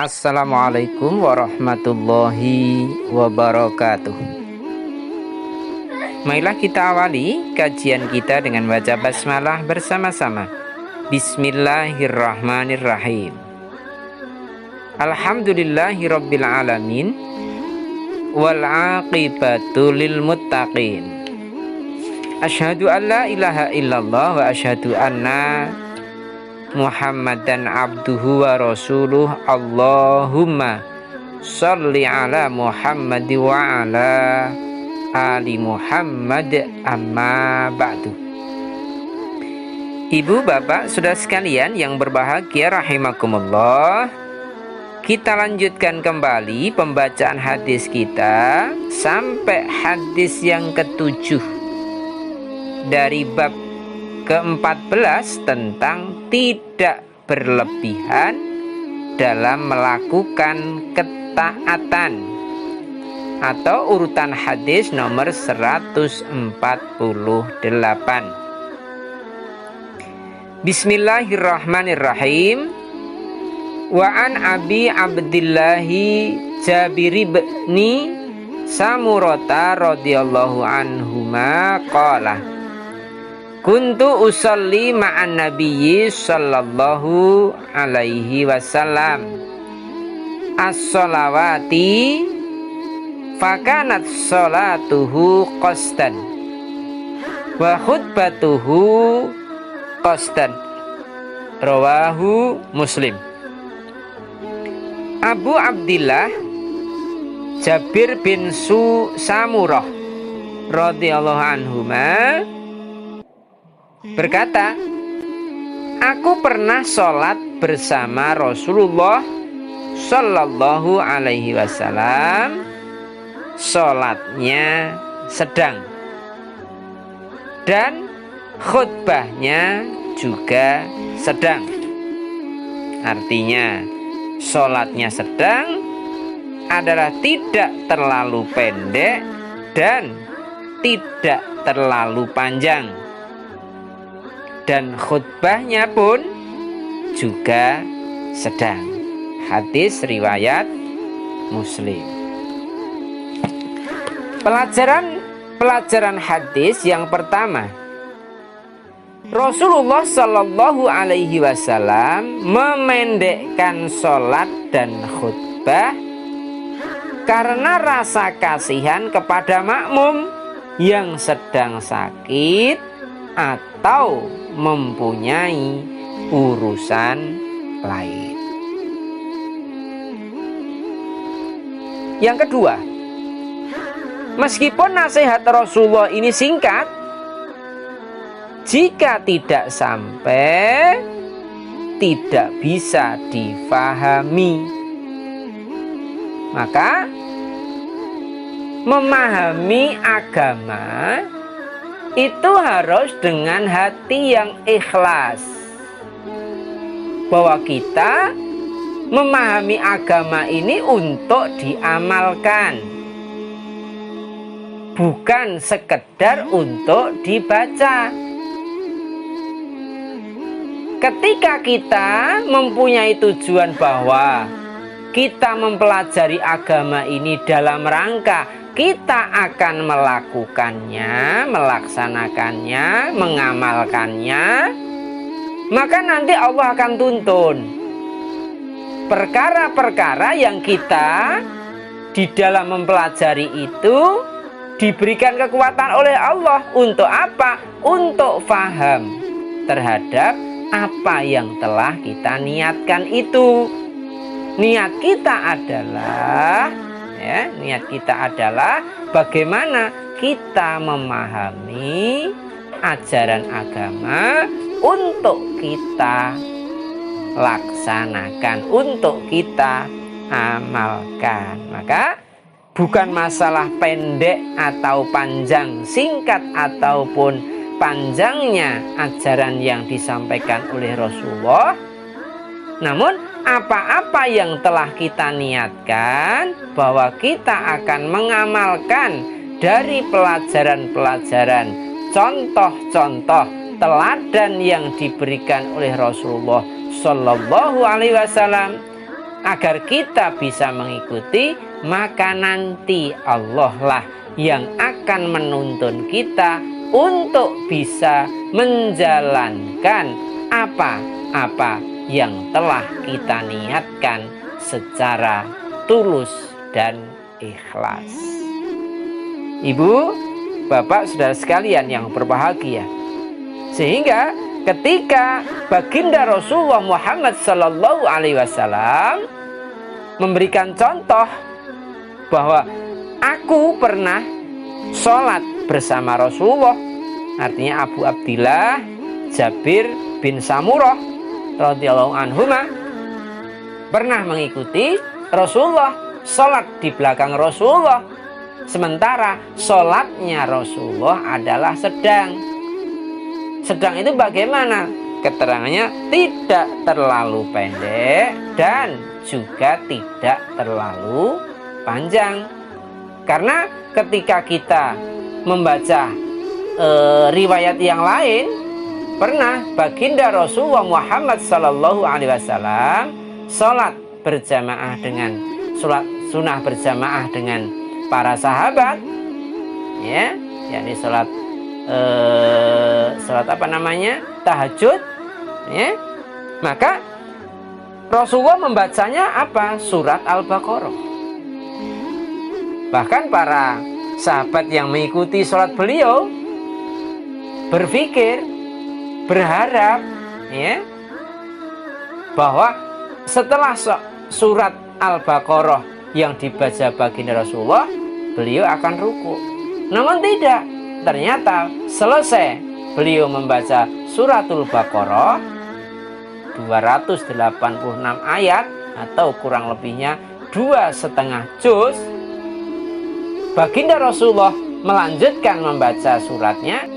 Assalamualaikum warahmatullahi wabarakatuh. Marilah kita awali kajian kita dengan baca basmalah bersama-sama. Bismillahirrahmanirrahim. Alhamdulillahirabbil alamin wal aqibatu lil muttaqin. Asyhadu an la ilaha illallah wa asyhadu anna Muhammadan abduhu wa rasuluh. Allahumma sholli ala Muhammad wa ala ali Muhammad, amma ba'du. Ibu, bapak, saudara sekalian yang berbahagia rahimakumullah, kita lanjutkan kembali pembacaan hadis kita sampai hadis yang ketujuh dari bab ke-14 tentang tidak berlebihan dalam melakukan ketaatan, atau urutan hadis nomor 148. Bismillahirrahmanirrahim. Wa an Abi Abdillahi Jabir ibni Samurata radhiyallahu anhuma qala kuntu usolli ma'an nabiyyi sallallahu alaihi wasallam as-sholawati fakanat sholatuhu qasdan wa khutbatuhu qasdan. Rawahu Muslim. Abu Abdillah Jabir bin Samurah radhiyallahu anhuma berkata, aku pernah sholat bersama Rasulullah Sallallahu alaihi wasallam. Sholatnya sedang dan khutbahnya juga sedang. Artinya sholatnya sedang adalah tidak terlalu pendek dan tidak terlalu panjang, dan khutbahnya pun juga sedang. Hadis riwayat Muslim. Pelajaran hadis yang pertama, Rasulullah Shallallahu alaihi wasallam memendekkan sholat dan khutbah karena rasa kasihan kepada makmum yang sedang sakit atau mempunyai urusan lain. Yang kedua, meskipun nasihat Rasulullah ini singkat, jika tidak sampai tidak bisa difahami, maka memahami agama itu harus dengan hati yang ikhlas, bahwa kita memahami agama ini untuk diamalkan, bukan sekedar untuk dibaca. Ketika kita mempunyai tujuan bahwa kita mempelajari agama ini dalam rangka kita akan melakukannya, melaksanakannya, mengamalkannya, maka nanti Allah akan tuntun perkara-perkara yang kita di dalam mempelajari itu diberikan kekuatan oleh Allah. Untuk apa? Untuk faham terhadap apa yang telah kita niatkan itu. Niat kita adalah bagaimana kita memahami ajaran agama untuk kita laksanakan, untuk kita amalkan. Maka bukan masalah pendek atau panjang, singkat ataupun panjangnya ajaran yang disampaikan oleh Rasulullah, namun apa-apa yang telah kita niatkan bahwa kita akan mengamalkan dari pelajaran-pelajaran, contoh-contoh, teladan yang diberikan oleh Rasulullah Sallallahu alaihi wasallam, agar kita bisa mengikuti, maka nanti Allah lah yang akan menuntun kita untuk bisa menjalankan apa-apa yang telah kita niatkan secara tulus dan ikhlas. Ibu, bapak, saudara sekalian yang berbahagia, sehingga ketika baginda Rasulullah Muhammad Sallallahu Alaihi Wasallam memberikan contoh bahwa aku pernah sholat bersama Rasulullah, artinya Abu Abdillah Jabir bin Samurah radhiyallahu anhuma pernah mengikuti Rasulullah sholat di belakang Rasulullah, sementara sholatnya Rasulullah adalah sedang. Sedang itu bagaimana? Keterangannya tidak terlalu pendek dan juga tidak terlalu panjang. Karena ketika kita membaca riwayat yang lain, pernah baginda Rasulullah Muhammad Sallallahu Alaihi Wasallam sholat berjamaah dengan sholat sunnah berjamaah dengan para sahabat, ya, yakni sholat tahajud, ya. Maka Rasulullah membacanya apa? Surat Al-Baqarah. Bahkan para sahabat yang mengikuti sholat beliau berpikir, berharap, ya, bahwa setelah surat Al-Baqarah yang dibaca baginda Rasulullah, beliau akan ruku. Namun tidak, ternyata selesai beliau membaca suratul Baqarah 286 ayat atau kurang lebihnya 2,5 juz, baginda Rasulullah melanjutkan membaca suratnya.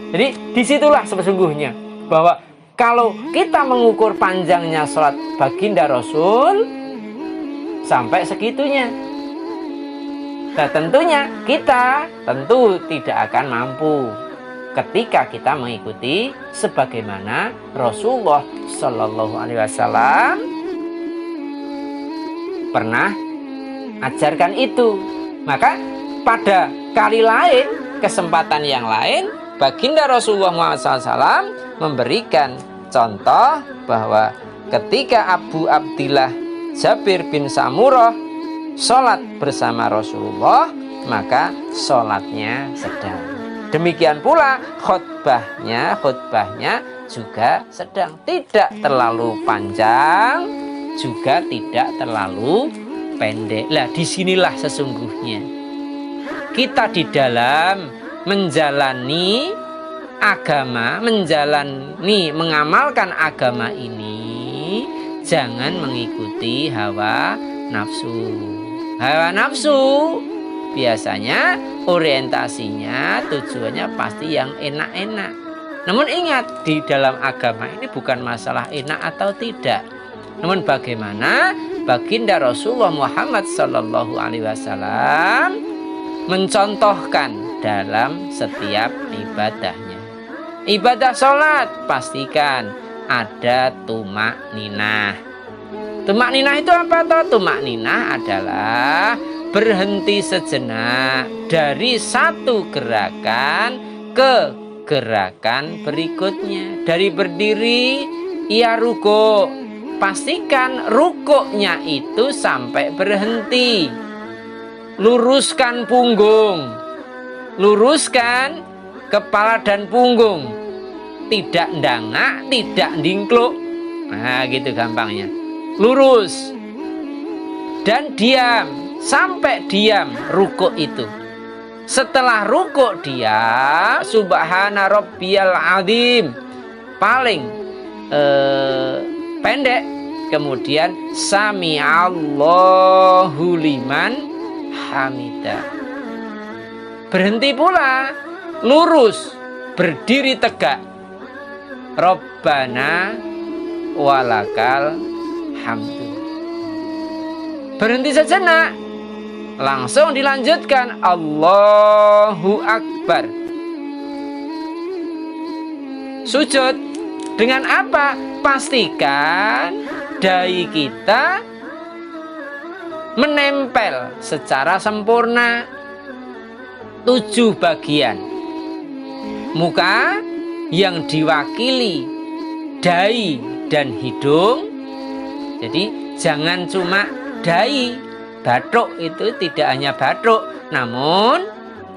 Jadi disitulah sesungguhnya bahwa kalau kita mengukur panjangnya sholat baginda Rasul sampai segitunya, nah tentunya kita tidak akan mampu ketika kita mengikuti sebagaimana Rasulullah Shallallahu Alaihi Wasallam pernah ajarkan itu. Maka pada kali lain, kesempatan yang lain, baginda Rasulullah Muhammad SAW memberikan contoh bahwa ketika Abu Abdillah Jabir bin Samurah sholat bersama Rasulullah, maka sholatnya sedang. Demikian pula khutbahnya juga sedang, tidak terlalu panjang, juga tidak terlalu pendek. Lah disinilah sesungguhnya kita di dalam menjalani agama, mengamalkan agama ini, jangan mengikuti hawa nafsu. Hawa nafsu biasanya orientasinya, tujuannya pasti yang enak-enak. Namun ingat, di dalam agama ini bukan masalah enak atau tidak, namun bagaimana baginda Rasulullah Muhammad Sallallahu Alaihi Wasallam mencontohkan dalam setiap ibadahnya. Ibadah sholat pastikan ada tumak ninah. Tumak ninah itu apa toh? Tumak ninah adalah berhenti sejenak dari satu gerakan ke gerakan berikutnya. Dari berdiri ia rukuk, pastikan rukuknya itu sampai berhenti. Luruskan punggung, luruskan kepala dan punggung, tidak ndangak, tidak ndingkluk. Nah gitu gampangnya. Lurus dan diam sampai diam rukuk itu. Setelah rukuk diam, subhana rabbiyal azim, paling pendek. Kemudian sami Allahu liman hamidah. Berhenti pula, lurus, berdiri tegak. Rabbana walakal hamdu. Berhenti sejenak, langsung dilanjutkan Allahu Akbar. Sujud dengan apa? Pastikan dai kita menempel secara sempurna 7 bagian. Muka yang diwakili dai dan hidung. Jadi jangan cuma dai, bathuk itu tidak hanya bathuk, namun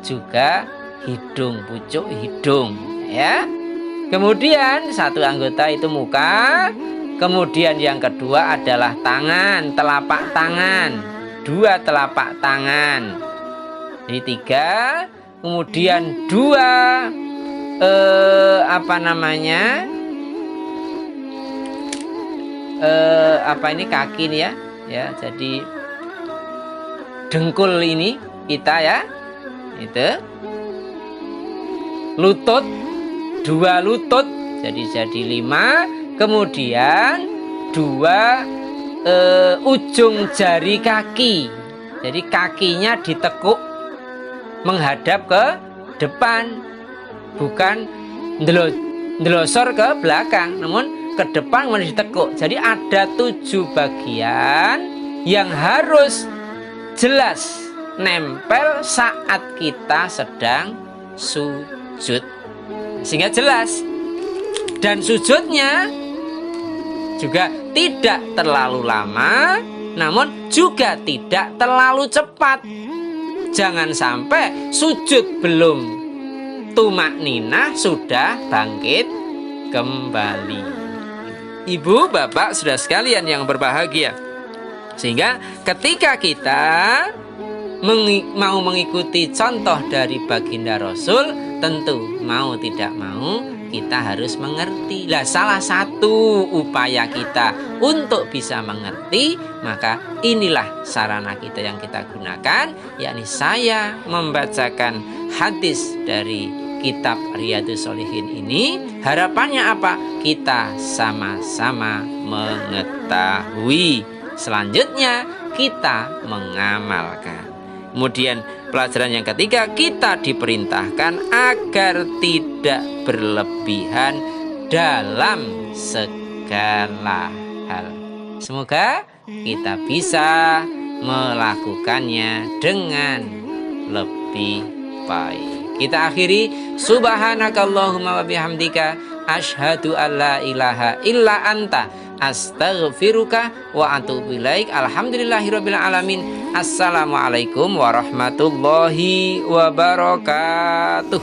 juga hidung, pucuk hidung, ya. Kemudian satu anggota itu muka. Kemudian yang kedua adalah tangan, telapak tangan, 2 telapak tangan. Jadi 3. Kemudian 2 ini kaki nih ya. Jadi dengkul ini kita ya. Itu. Lutut, 2 lutut. Jadi 5. Kemudian 2 ujung jari kaki. Jadi kakinya ditekuk menghadap ke depan, bukan ndelosor ke belakang, namun ke depan kemudian ditekuk. Jadi ada 7 bagian yang harus jelas nempel saat kita sedang sujud, sehingga jelas. Dan sujudnya juga tidak terlalu lama, namun juga tidak terlalu cepat. Jangan sampai sujud belum tumakninah sudah bangkit kembali. Ibu, bapak, saudara sekalian yang berbahagia, sehingga ketika kita mau mengikuti contoh dari baginda Rasul, tentu mau tidak mau kita harus mengerti. Lah, salah satu upaya kita untuk bisa mengerti, maka inilah sarana kita yang kita gunakan, yakni saya membacakan hadis dari kitab Riyadhus Shalihin ini. Harapannya apa? Kita sama-sama mengetahui. Selanjutnya kita mengamalkan. Kemudian pelajaran yang ketiga, kita diperintahkan agar tidak berlebihan dalam segala hal. Semoga kita bisa melakukannya dengan lebih baik. Kita akhiri, subhanakallahumma wa bihamdika asyhadu alla ilaha illa anta astaghfiruka wa atubu ilaik. Alhamdulillahirabbil alamin. Assalamualaikum warahmatullahi wabarakatuh.